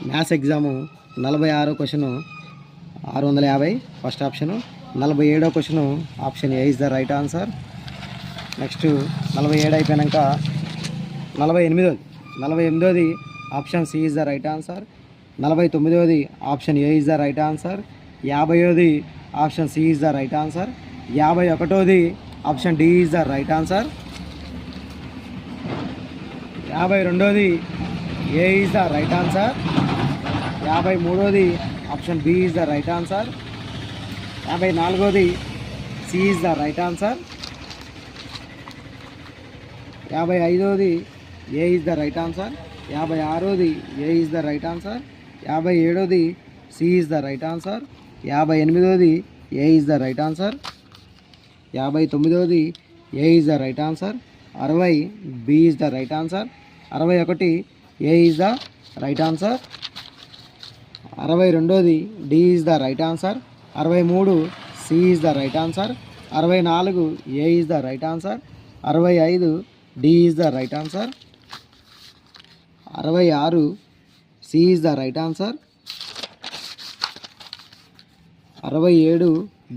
Maths exam 46వ question 650 first option. 47వ question option A is the right answer. Next 47 అయిపోయాక 48ది option C is the right answer. 49ది option A is the right answer. 50ది option C is the right answer. 51ది option D is the right answer. 52ది A is the right answer. 53ది option B is the right answer. 54ది C is the right answer. 55ది A is the right answer. 56ది A is the right answer. 57ది C is the right answer. 58ది A is the right answer. 59ది A is the right answer. 60 B is the right answer. 61 A is the right answer. 62ది D is the right answer. 63 C is the right answer. 64 A is the right answer. 65 D is the right answer. 66 C is the right answer. 67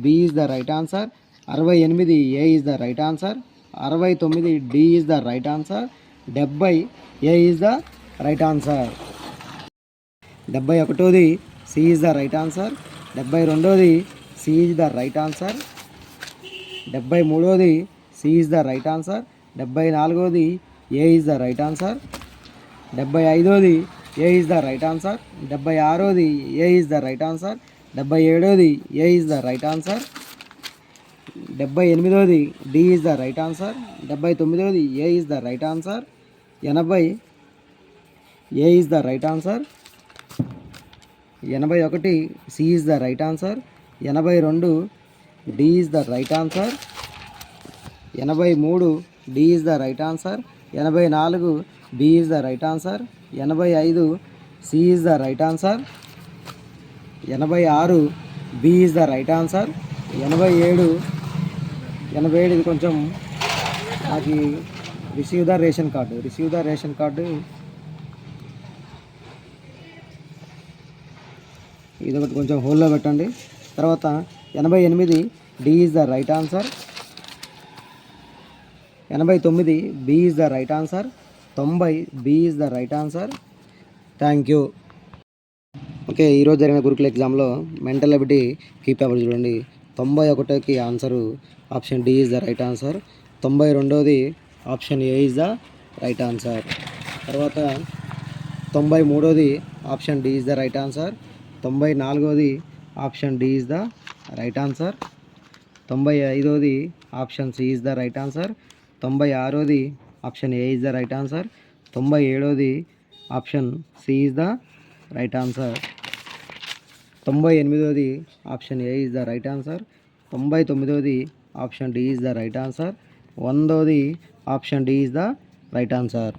B is the right answer. 68 A is the right answer. 69 D is the right answer. 70 A is the right answer. 71ది C is the right answer. 72ది C is the right answer. 73ది C is the right answer. 74ది A is the right answer. 75ది A is the right answer. 76ది A is the right answer. 77ది A is the right answer. 78ది D is the right answer. 79ది A is the right answer. 80 A is the right answer. 81 C is the right answer. 82 D is the right answer. 83 D is the right answer. 84 B is the right answer. 85 C is the right answer. 86 B is the right answer. 87 ఇది కొంచెం నాకు receive the ration card ఇది ఒకటి కొంచెం హోల్లో పెట్టండి. తర్వాత 88 D is the right answer. 89 B is the right answer. 90 B is the right answer. Thank you. Okay, ఈరోజు జరిగిన గురుకుల ఎగ్జామ్లో మెంటల్ ఎబిలిటీ కీ పేపర్ చూడండి. 91కి answer option D is the right answer. 92ది option A is the right answer. తర్వాత 93ది option D is the right answer. 94ది option D is the right answer. 95ది option C is the right answer. 96ది option A is the right answer. 97ది option C is the right answer. 98ది option A is the right answer. 99ది option D is the right answer. 100ది option D is the right answer.